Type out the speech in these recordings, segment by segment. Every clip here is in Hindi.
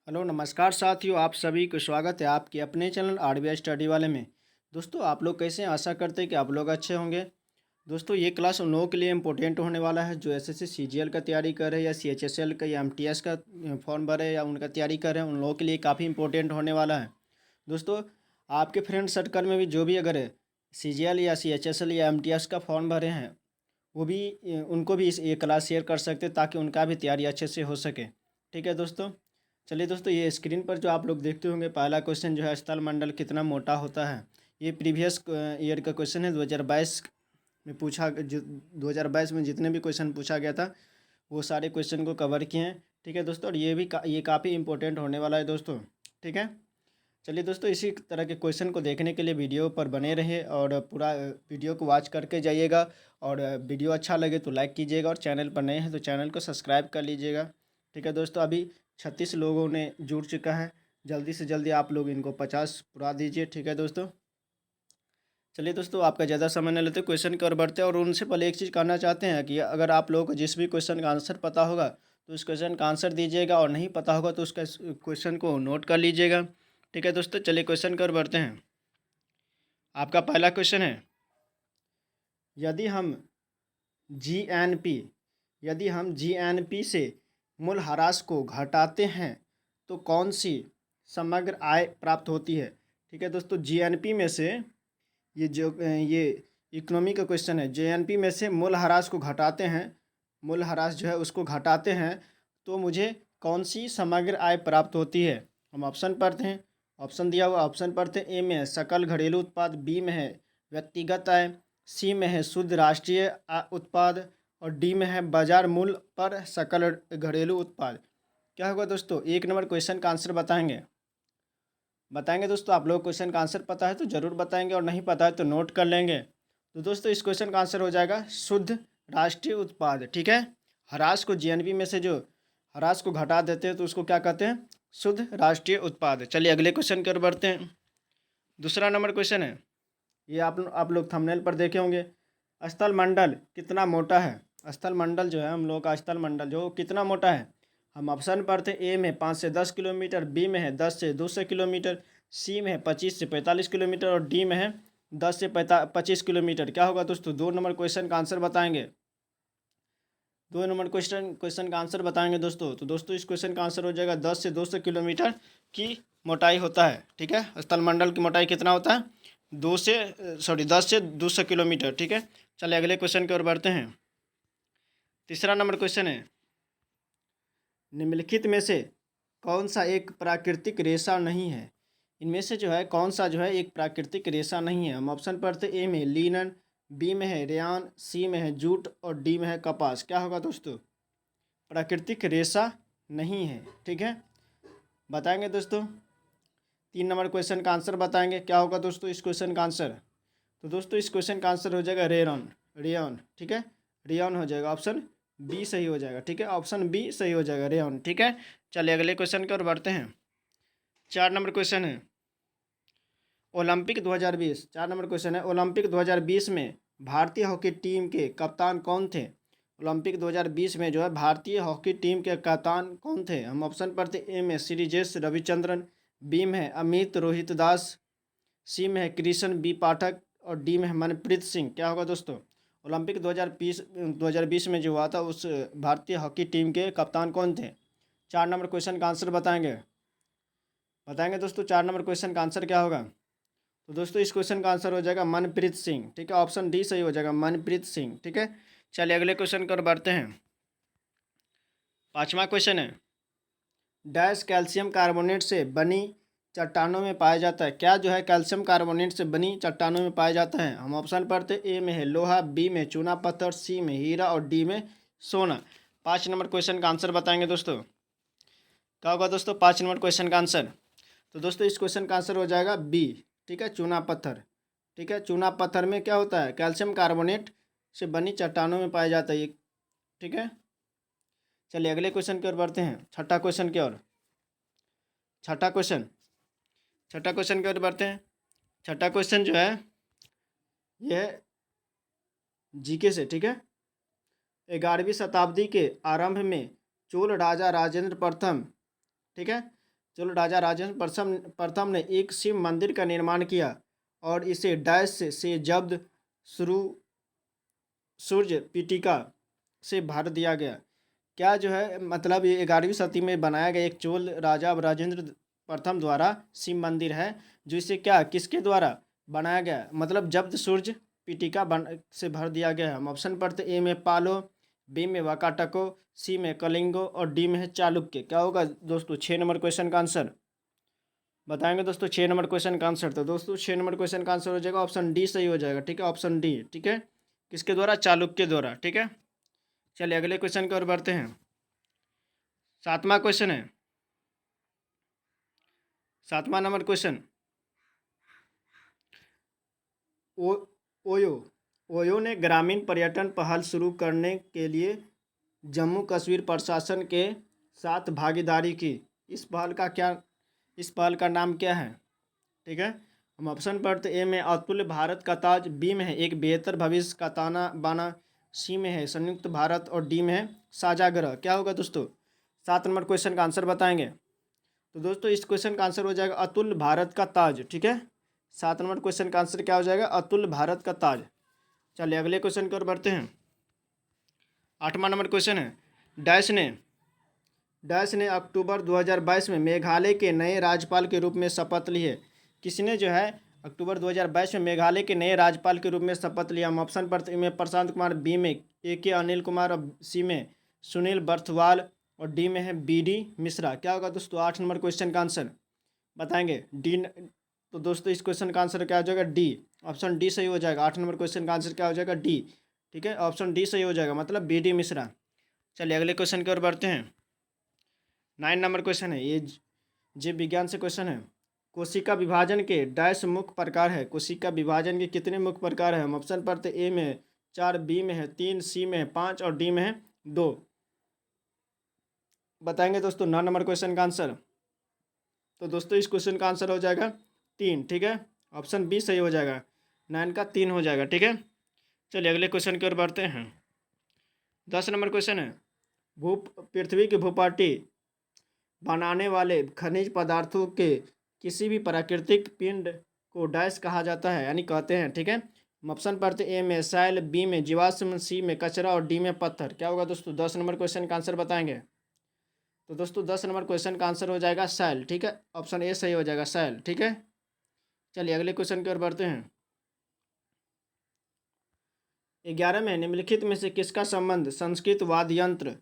हेलो नमस्कार साथियों, आप सभी को स्वागत है आपके अपने चैनल आरबीआई स्टडी वाले में। दोस्तों आप लोग कैसे हैं? आशा करते हैं कि आप लोग अच्छे होंगे। दोस्तों ये क्लास उन लोगों के लिए इम्पोर्टेंट होने वाला है जो एसएससी सीजीएल का तैयारी कर रहे हैं या सीएचएसएल का या एमटीएस का फॉर्म भरे या उनका तैयारी कर रहे हैं, उन लोगों के लिए काफ़ी इंपॉर्टेंट होने वाला है। दोस्तों आपके फ्रेंड सर्कल में भी जो भी अगर सीजीएल या सीएचएसएल या एमटीएस का फॉर्म भरे हैं वो भी उनको भी ये क्लास शेयर कर सकते हैं ताकि उनका भी तैयारी अच्छे से हो सके। ठीक है दोस्तों, चलिए दोस्तों ये स्क्रीन पर जो आप लोग देखते होंगे पहला क्वेश्चन जो है स्थल मंडल कितना मोटा होता है। ये प्रीवियस ईयर का क्वेश्चन है 2022 में पूछा जो 2022 में जितने भी क्वेश्चन पूछा गया था वो सारे क्वेश्चन को कवर किए हैं। ठीक है दोस्तों, और ये काफ़ी इंपॉर्टेंट होने वाला है दोस्तों। ठीक है, चलिए दोस्तों इसी तरह के क्वेश्चन को देखने के लिए वीडियो पर बने रहिए और पूरा वीडियो को वॉच करके जाइएगा। और वीडियो अच्छा लगे तो लाइक कीजिएगा और चैनल पर नए हैं तो चैनल को सब्सक्राइब कर लीजिएगा। ठीक है दोस्तों, अभी 36 लोगों ने जुड़ चुका है, जल्दी से जल्दी आप लोग इनको 50 पूरा दीजिए। ठीक है दोस्तों, चलिए दोस्तों आपका ज़्यादा समय न लेते क्वेश्चन की ओर बढ़ते हैं। और उनसे पहले एक चीज़ कहना चाहते हैं कि अगर आप लोगों को जिस भी क्वेश्चन का आंसर पता होगा तो उस क्वेश्चन का आंसर दीजिएगा, और नहीं पता होगा तो उसका क्वेश्चन को नोट कर लीजिएगा। ठीक है दोस्तों, चलिए क्वेश्चन की ओर बढ़ते हैं। आपका पहला क्वेश्चन है, यदि हम जीएनपी यदि हम जीएनपी से मूल्यह्रास को घटाते हैं तो कौन सी समग्र आय प्राप्त होती है। ठीक है दोस्तों, जीएनपी में से ये इकोनॉमी का क्वेश्चन है। जीएनपी में से मूल्यह्रास को घटाते हैं, मूल्यह्रास जो है उसको घटाते हैं तो मुझे कौन सी समग्र आय प्राप्त होती है। हम ऑप्शन पढ़ते हैं, ऑप्शन दिया हुआ ऑप्शन पढ़ते हैं। ए में है सकल घरेलू उत्पाद, बी में है व्यक्तिगत आय, सी में है शुद्ध राष्ट्रीय उत्पाद, और डी में है बाजार मूल्य पर सकल घरेलू उत्पाद। क्या होगा दोस्तों? एक नंबर क्वेश्चन का आंसर बताएंगे दोस्तों। आप लोग क्वेश्चन का आंसर पता है तो ज़रूर बताएंगे, और नहीं पता है तो नोट कर लेंगे। तो दोस्तों इस क्वेश्चन का आंसर हो जाएगा शुद्ध राष्ट्रीय उत्पाद। ठीक है, ह्रास को जीएनपी में से जो ह्रास को घटा देते हैं तो उसको क्या कहते हैं? शुद्ध राष्ट्रीय उत्पाद। चलिए अगले क्वेश्चन की ओर बढ़ते हैं। दूसरा नंबर क्वेश्चन है, ये आप लोग थंबनेल पर देखे होंगे। स्थल मंडल कितना मोटा है। स्थल मंडल जो है हम लोग का स्थल मंडल जो कितना मोटा है। हम ऑप्शन पढ़ते हैं। ए में 5 से 10 किलोमीटर, बी में है 10 से 200 किलोमीटर, सी में है 25 से 45 किलोमीटर, और डी में है 10 से 25 किलोमीटर। क्या होगा दोस्तों? 2 नंबर क्वेश्चन का आंसर बताएंगे। 2 नंबर क्वेश्चन का आंसर बताएंगे दोस्तों। तो दोस्तों इस क्वेश्चन का आंसर हो जाएगा 10 से 200 किलोमीटर की मोटाई होता है। ठीक है, स्थल मंडल की मोटाई कितना होता है? 10 से 200 किलोमीटर। ठीक है, चलिए अगले क्वेश्चन की ओर बढ़ते हैं। तीसरा नंबर क्वेश्चन है, निम्नलिखित में से कौन सा एक प्राकृतिक रेशा नहीं है। इनमें से जो है कौन सा जो है एक प्राकृतिक रेशा नहीं है। हम ऑप्शन पढ़ते। ए में लिनन, बी में है रेयान, सी में है जूट, और डी में है कपास। क्या होगा दोस्तों? प्राकृतिक रेशा नहीं है। ठीक है, बताएंगे दोस्तों। 3 नंबर क्वेश्चन का आंसर बताएंगे। क्या होगा दोस्तों इस क्वेश्चन का आंसर? तो दोस्तों इस क्वेश्चन का आंसर हो जाएगा रेयन। ठीक है, रेयन हो जाएगा, ऑप्शन बी सही हो जाएगा। ठीक है, ऑप्शन बी सही हो जाएगा, रेयन। ठीक है, चलिए अगले क्वेश्चन की ओर बढ़ते हैं। 4 नंबर क्वेश्चन है, ओलंपिक 2020। 4 नंबर क्वेश्चन है, ओलंपिक 2020 में भारतीय हॉकी टीम के कप्तान कौन थे। ओलंपिक 2020 में जो है भारतीय हॉकी टीम के कप्तान कौन थे। हम ऑप्शन पढ़ते। ए में श्रीजेश रविचंद्रन, बी में है अमित रोहित दास, सी में है कृष्ण बी पाठक, और डी में है मनप्रीत सिंह। क्या होगा दोस्तों? ओलंपिक 2020 में जो हुआ था उस भारतीय हॉकी टीम के कप्तान कौन थे। 4 नंबर क्वेश्चन का आंसर बताएंगे दोस्तों। 4 नंबर क्वेश्चन का आंसर क्या होगा? तो दोस्तों इस क्वेश्चन का आंसर हो जाएगा मनप्रीत सिंह। ठीक है, ऑप्शन डी सही हो जाएगा, मनप्रीत सिंह। ठीक है, चलिए अगले क्वेश्चन की ओर बढ़ते हैं। 5वां क्वेश्चन है, डैश कैल्शियम कार्बोनेट से बनी चट्टानों में पाया जाता है। क्या जो है कैल्शियम कार्बोनेट से बनी चट्टानों में पाया जाता है। हम ऑप्शन पढ़ते। ए में है लोहा, बी में चूना पत्थर, सी में हीरा, और डी में सोना। 5 नंबर क्वेश्चन का आंसर बताएंगे दोस्तों। क्या होगा दोस्तों 5 नंबर क्वेश्चन का आंसर? तो दोस्तों इस क्वेश्चन का आंसर हो जाएगा बी। ठीक है, चूना पत्थर। ठीक है, चूना पत्थर में क्या होता है? कैल्शियम कार्बोनेट से बनी चट्टानों में पाया जाता है ये। ठीक है, चलिए अगले क्वेश्चन की ओर बढ़ते हैं। छठा क्वेश्चन की ओर। छठा क्वेश्चन छठा क्वेश्चन की ओर बढ़ते हैं। छठा क्वेश्चन जो है यह जीके से। ठीक है, 11वीं शताब्दी के आरंभ में चोल राजा राजेंद्र प्रथम, ठीक है, चलो, राजा राजेंद्र प्रथम प्रथम ने एक शिव मंदिर का निर्माण किया और इसे डैश से जब्द शुरू सूर्य पीटिका से भर दिया गया। क्या जो है मतलब ये 11वीं शती में बनाया गया एक चोल राजा राजेंद्र प्रथम द्वारा शिव मंदिर है, जो इसे क्या किसके द्वारा बनाया गया, मतलब जब्त सूर्य पीटिका बन से भर दिया गया है। हम ऑप्शन पढ़ते ए में पालो, बी में वाकाटको, सी में कलिंगो और डी में है चालुक्य। क्या होगा दोस्तों 6 नंबर क्वेश्चन का आंसर बताएंगे दोस्तों। 6 नंबर क्वेश्चन का आंसर, तो दोस्तों 6 नंबर क्वेश्चन का आंसर हो जाएगा ऑप्शन डी सही हो जाएगा। ठीक है, ऑप्शन डी। ठीक है, किसके द्वारा, चालुक्य द्वारा। ठीक है, चलिए अगले क्वेश्चन की ओर बढ़ते हैं। 7वां क्वेश्चन है, 7वां नंबर क्वेश्चन। ओ ओयो ओयो ने ग्रामीण पर्यटन पहल शुरू करने के लिए जम्मू कश्मीर प्रशासन के साथ भागीदारी की। इस पहल का नाम क्या है। ठीक है, हम ऑप्शन पढ़ते ए में अतुल्य भारत का ताज, बी में है एक बेहतर भविष्य का ताना बाना, सी में है संयुक्त भारत और डी में है साझा ग्रह। क्या होगा दोस्तों 7 नंबर क्वेश्चन का आंसर बताएंगे। तो दोस्तों इस क्वेश्चन का आंसर हो जाएगा अतुल्य भारत का ताज। ठीक है, 7 नंबर क्वेश्चन का आंसर क्या हो जाएगा, अतुल्य भारत का ताज। चलिए अगले क्वेश्चन की ओर बढ़ते हैं। 8वां नंबर क्वेश्चन है, डैश ने अक्टूबर 2022 में मेघालय के नए राज्यपाल के रूप में शपथ ली है। किसने जो है अक्टूबर 2022 में मेघालय के नए राज्यपाल के रूप में शपथ लिया। हम ऑप्शन पर ए में प्रशांत कुमार, बी में ए अनिल कुमार और सी में सुनील बर्थवाल और डी में है BD मिश्रा। क्या होगा दोस्तों 8 नंबर क्वेश्चन का आंसर बताएंगे। डी। तो दोस्तों इस क्वेश्चन का आंसर क्या हो जाएगा, डी। ऑप्शन डी सही हो जाएगा। 8 नंबर क्वेश्चन का आंसर क्या हो जाएगा, डी। ठीक है, ऑप्शन डी सही हो जाएगा, मतलब BD मिश्रा। चलिए अगले क्वेश्चन की ओर बढ़ते हैं। 9 नंबर क्वेश्चन है, ये जीव विज्ञान से क्वेश्चन है। कोशिका विभाजन के डैश मुख्य प्रकार है। कोशिका विभाजन के कितने मुख्य प्रकार है। हम ऑप्शन पढ़ते ए में है 4, बी में है 3, सी में है 5 और डी में है 2। बताएंगे दोस्तों 9 नंबर क्वेश्चन का आंसर। तो दोस्तों इस क्वेश्चन का आंसर हो जाएगा 3। ठीक है, ऑप्शन बी सही हो जाएगा, 9 का 3 हो जाएगा। ठीक है, चलिए अगले क्वेश्चन की ओर बढ़ते हैं। 10 नंबर क्वेश्चन है, पृथ्वी की भूपाटी बनाने वाले खनिज पदार्थों के किसी भी प्राकृतिक पिंड को डैश कहा जाता है, यानी कहते हैं। ठीक है, हम ऑप्शन पढ़ते ए में सैल, बी में जीवाश्म, सी में कचरा और डी में पत्थर। क्या होगा दोस्तों 10 नंबर क्वेश्चन का आंसर बताएंगे। तो दोस्तों 10 नंबर क्वेश्चन का आंसर हो जाएगा सैल। ठीक है, ऑप्शन ए सही हो जाएगा, सैल। ठीक है, चलिए अगले क्वेश्चन की ओर बढ़ते हैं। 11 में निम्नलिखित में से किसका संबंध संस्कृत वाद्य यंत्र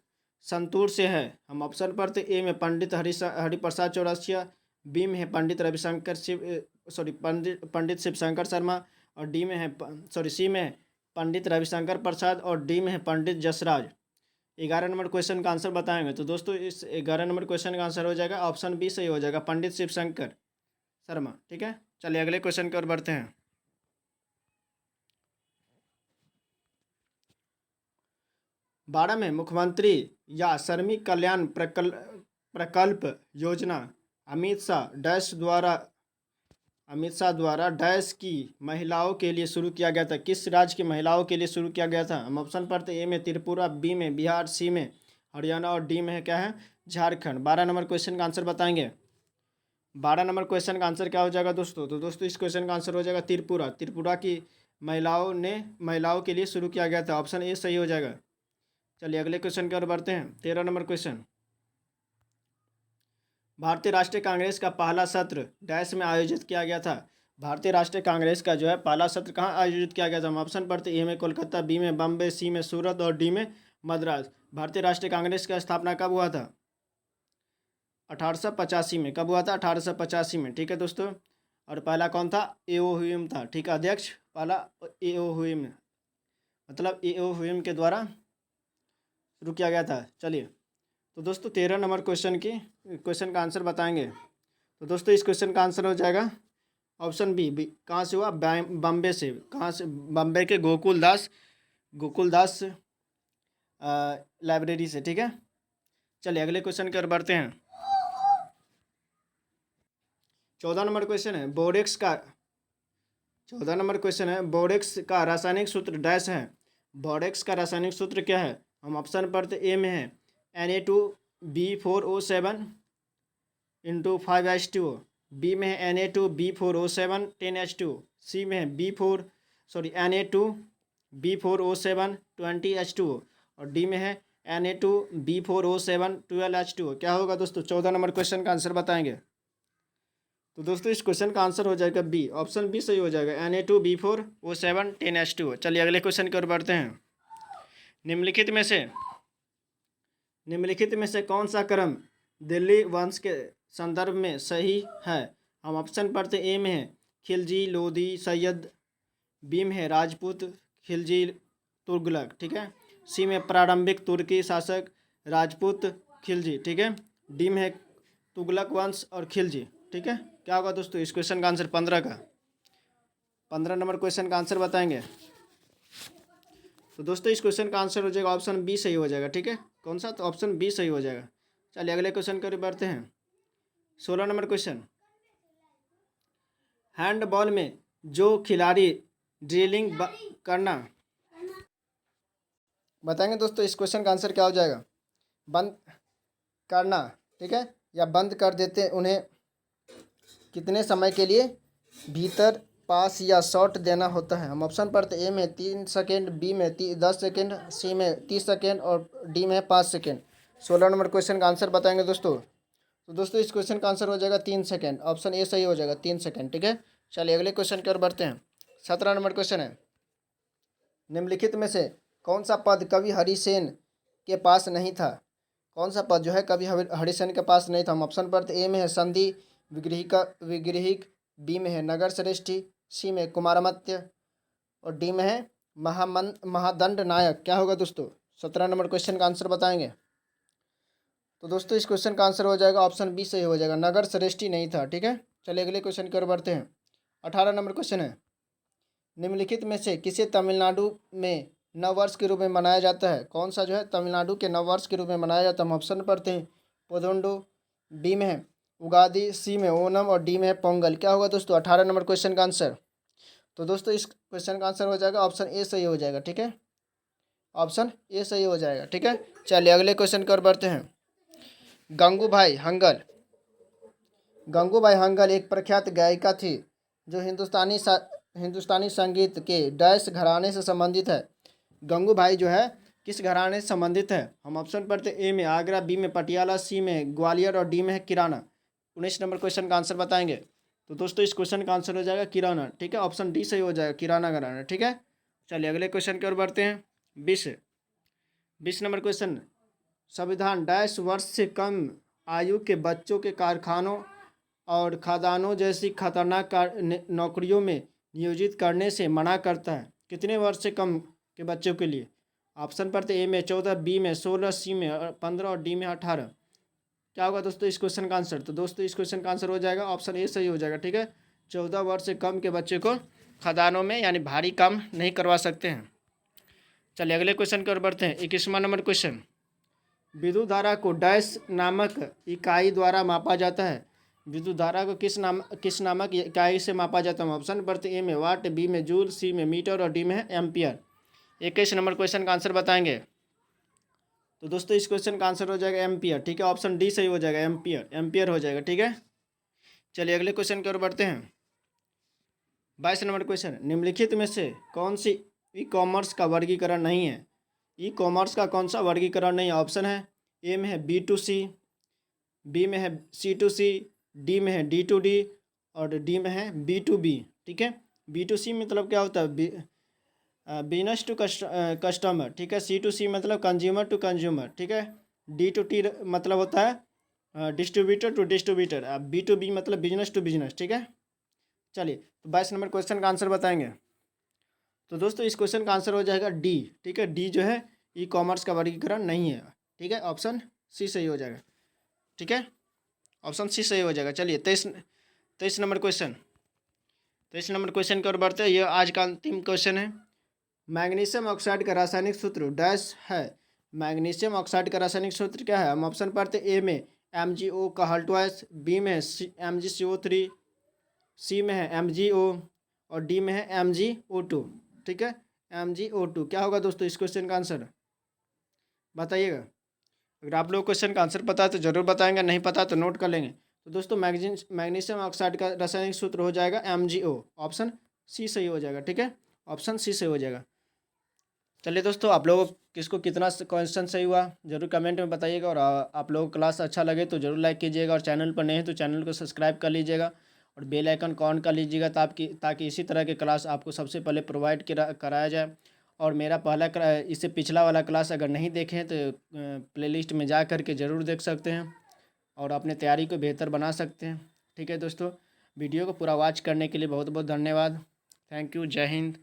संतूर से है। हम ऑप्शन पढ़ते ए में पंडित हरिप्रसाद चौरसिया, बी में है पंडित पंडित शिवशंकर शर्मा और डी में है सी में है पंडित रविशंकर प्रसाद और डी में है पंडित जसराज। 11 नंबर क्वेश्चन का आंसर बताएंगे। तो दोस्तों इस 11 नंबर क्वेश्चन का आंसर हो जाएगा ऑप्शन बी सही हो जाएगा, पंडित शिवशंकर शर्मा। ठीक है, चलिए अगले क्वेश्चन की ओर बढ़ते हैं। 12 में मुख्यमंत्री या श्रमिक कल्याण प्रकल्प योजना अमित शाह द्वारा डैश की महिलाओं के लिए शुरू किया गया था। किस राज्य की महिलाओं के लिए शुरू किया गया था। हम ऑप्शन पढ़ते ए में त्रिपुरा, बी में बिहार, सी में हरियाणा और डी में है क्या है झारखंड। 12 नंबर क्वेश्चन का आंसर बताएंगे। 12 नंबर क्वेश्चन का आंसर क्या हो जाएगा दोस्तों। तो दोस्तों इस क्वेश्चन का आंसर हो जाएगा त्रिपुरा की महिलाओं के लिए शुरू किया गया था, ऑप्शन ए सही हो जाएगा। चलिए अगले क्वेश्चन की ओर बढ़ते हैं। 13 नंबर क्वेश्चन, भारतीय राष्ट्रीय कांग्रेस का पहला सत्र डैश में आयोजित किया गया था। भारतीय राष्ट्रीय कांग्रेस का जो है पहला सत्र कहाँ आयोजित किया गया था। हम ऑप्शन पढ़ते ए में कोलकाता, बी में बम्बे, सी में सूरत और डी में मद्रास। भारतीय राष्ट्रीय कांग्रेस का स्थापना कब हुआ था, 1885 में। कब हुआ था, 1885 में। ठीक है दोस्तों, और पहला कौन था, एओ ह्यूम था। ठीक है, अध्यक्ष पहला एओ ह्यूम, मतलब एओ ह्यूम के द्वारा शुरू किया गया था। चलिए तो दोस्तों 13 नंबर क्वेश्चन का आंसर बताएंगे। तो दोस्तों इस क्वेश्चन का आंसर हो जाएगा ऑप्शन बी। कहाँ से हुआ, बम्बे से। कहाँ से, बम्बे के गोकुल दास लाइब्रेरी से। ठीक है, चलिए अगले क्वेश्चन की ओर बढ़ते हैं। 14 नंबर क्वेश्चन है, बोरेक्स का रासायनिक सूत्र डैश है। बोरेक्स का रासायनिक सूत्र क्या है। हम ऑप्शन पढ़ते ए में है Na2B4O7, 5H2O, बी में है Na2B4O7 10H2O, सी में है Na2B4O7 20H2O और डी में है Na2B4O7 12H2O। क्या होगा दोस्तों? 14 नंबर क्वेश्चन का आंसर बताएंगे। तो दोस्तों इस क्वेश्चन का आंसर हो जाएगा बी, ऑप्शन बी सही हो जाएगा, Na2B4O7 10H2O। चलिए अगले क्वेश्चन की ओर बढ़ते हैं। निम्नलिखित में से कौन सा क्रम दिल्ली वंश के संदर्भ में सही है? हम ऑप्शन पढ़ते ए में है खिलजी, लोधी, सैयद, बी में है राजपूत, खिलजी, तुगलक, ठीक है, सी में प्रारंभिक तुर्की शासक राजपूत, खिलजी, ठीक है, डी में है तुगलक वंश और खिलजी, ठीक है। क्या होगा दोस्तों इस क्वेश्चन का आंसर? 15 नंबर क्वेश्चन का आंसर बताएंगे। तो दोस्तों इस क्वेश्चन का आंसर हो जाएगा ऑप्शन बी सही हो जाएगा, ठीक है। कौन सा? तो ऑप्शन बी सही हो जाएगा। चलिए अगले क्वेश्चन की ओर बढ़ते हैं। 16 नंबर क्वेश्चन, हैंडबॉल में जो खिलाड़ी ड्रिलिंग करना बताएंगे दोस्तों इस क्वेश्चन का आंसर क्या हो जाएगा? बंद करना, ठीक है, या बंद कर देते उन्हें कितने समय के लिए भीतर पास या शॉट देना होता है? हम ऑप्शन पढ़ते ए में 3 सेकेंड, बी में 10 सेकेंड, सी में 30 सेकेंड और डी में 5 सेकेंड। 16 नंबर क्वेश्चन का आंसर बताएंगे दोस्तों। तो दोस्तों इस क्वेश्चन का आंसर हो जाएगा 3 सेकेंड, ऑप्शन ए सही हो जाएगा, 3 सेकेंड, ठीक है। चलिए अगले क्वेश्चन की ओर बढ़ते हैं। 17 नंबर क्वेश्चन है, निम्नलिखित में से कौन सा पद कवि हरिसेन के पास नहीं था? कौन सा पद जो है कवि हरिसेन के पास नहीं था? हम ऑप्शन पढ़ते ए में है संधि विग्रहिक, बी में है नगर श्रेष्ठी, सी में कुमारमत्य और डी में है महादंड नायक। क्या होगा दोस्तों? 17 नंबर क्वेश्चन का आंसर बताएंगे। तो दोस्तों इस क्वेश्चन का आंसर हो जाएगा ऑप्शन बी सही हो जाएगा, नगर श्रेष्ठी नहीं था, ठीक है। चलिए अगले क्वेश्चन की ओर बढ़ते हैं। 18 नंबर क्वेश्चन है, निम्नलिखित में से किसे तमिलनाडु में नववर्ष के रूप में मनाया जाता है? कौन सा जो है तमिलनाडु के नववर्ष के रूप में मनाया जाता है? हम ऑप्शन पढ़ते हैं पोदोंडो, बी में है उगादी, सी में ओनम और डी में है पोंगल। क्या होगा दोस्तों 18 नंबर क्वेश्चन का आंसर? तो दोस्तों इस क्वेश्चन का आंसर हो जाएगा ऑप्शन ए सही हो जाएगा, ठीक है, ऑप्शन ए सही हो जाएगा, ठीक है। चलिए अगले क्वेश्चन की ओर बढ़ते हैं। गंगूबाई हंगल एक प्रख्यात गायिका थी जो हिंदुस्तानी संगीत के डैश घराने से संबंधित है। गंगूबाई जो है किस घराने से संबंधित है? हम ऑप्शन पढ़ते ए में आगरा, बी में पटियाला, सी में ग्वालियर और डी में है किराना। 19 नंबर क्वेश्चन का आंसर बताएंगे। तो दोस्तों इस क्वेश्चन का आंसर हो जाएगा किराना, ठीक है, ऑप्शन डी सही हो जाएगा, किराना घराना, ठीक है। चलिए अगले क्वेश्चन की ओर बढ़ते हैं। 20 नंबर क्वेश्चन, संविधान डैश वर्ष से कम आयु के बच्चों के कारखानों और खदानों जैसी खतरनाक नौकरियों में नियोजित करने से मना करता है? कितने वर्ष से कम के बच्चों के लिए? ऑप्शन पढ़ते ए में 14, बी में 16, सी में 15 और डी में 18। क्या होगा दोस्तों इस क्वेश्चन का आंसर? तो दोस्तों इस क्वेश्चन का आंसर हो जाएगा ऑप्शन ए सही हो जाएगा, ठीक है। 14 वर्ष से कम के बच्चे को खदानों में यानी भारी काम नहीं करवा सकते हैं। चलिए अगले क्वेश्चन की ओर बढ़ते हैं। 21वां नंबर क्वेश्चन, विद्युत धारा को डैश नामक इकाई द्वारा मापा जाता है? विद्युत धारा को किस नामक इकाई से मापा जाता है? ऑप्शन पढ़ते ए में वाट, बी में जूल, सी में मीटर और डी में है एम्पियर। 21 नंबर क्वेश्चन का आंसर बताएंगे। तो दोस्तों इस क्वेश्चन का आंसर हो जाएगा एम्पियर, ठीक है, ऑप्शन डी सही हो जाएगा, एम्पियर हो जाएगा, ठीक है। चलिए अगले क्वेश्चन की ओर बढ़ते हैं। 22 नंबर क्वेश्चन, निम्नलिखित में से कौन सी ई कॉमर्स का वर्गीकरण नहीं है? ई कॉमर्स का कौन सा वर्गीकरण नहीं है? ऑप्शन है ए में है B2C, बी में है C2C, डी में है D2D और डी में है B2B, ठीक है। B2C मतलब क्या होता है? बिजनेस टू कस्टमर, ठीक है। C2C मतलब कंज्यूमर टू कंज्यूमर, ठीक है। D2T मतलब होता है डिस्ट्रीब्यूटर टू डिस्ट्रीब्यूटर। B2B मतलब बिजनेस टू बिजनेस, ठीक है। चलिए तो 22 नंबर क्वेश्चन का आंसर बताएंगे। तो दोस्तों इस क्वेश्चन का आंसर हो जाएगा डी, ठीक है, डी जो है ई कॉमर्स का वर्गीकरण नहीं है, ठीक है, ऑप्शन सी सही हो जाएगा, ठीक है, ऑप्शन सी सही हो जाएगा। चलिए 23 नंबर क्वेश्चन की ओर बढ़ते हैं। यह आज का अंतिम क्वेश्चन है। मैग्नीशियम ऑक्साइड का रासायनिक सूत्र डैश है? मैग्नीशियम ऑक्साइड का रासायनिक सूत्र क्या है? हम ऑप्शन पढ़ते ए में MgO का हल्टवाइस, बी में MgCO3, सी में है MgO और डी में है MgO2, ठीक है, MgO2। क्या होगा दोस्तों इस क्वेश्चन का आंसर? बताइएगा। अगर आप लोग क्वेश्चन का आंसर पता है तो ज़रूर बताएंगे, नहीं पता तो नोट कर लेंगे। तो दोस्तों मैग्नीशियम ऑक्साइड का रासायनिक सूत्र हो जाएगा MgO। ऑप्शन सी सही हो जाएगा। ठीक है, ऑप्शन सी सही हो जाएगा। चलिए दोस्तों, आप लोगों को किसको कितना क्वेश्चन सही हुआ जरूर कमेंट में बताइएगा। और आप लोगों को क्लास अच्छा लगे तो जरूर लाइक कीजिएगा, और चैनल पर नए हैं तो चैनल को सब्सक्राइब कर लीजिएगा और बेल आइकन को ऑन कर लीजिएगा ताकि इसी तरह के क्लास आपको सबसे पहले प्रोवाइड कराया जाए। और मेरा इससे पिछला वाला क्लास अगर नहीं देखे हैं तो प्लेलिस्ट में जा कर के ज़रूर देख सकते हैं और अपने तैयारी को बेहतर बना सकते हैं। ठीक है दोस्तों, वीडियो को पूरा वॉच करने के लिए बहुत बहुत धन्यवाद। Thank you. जय हिंद।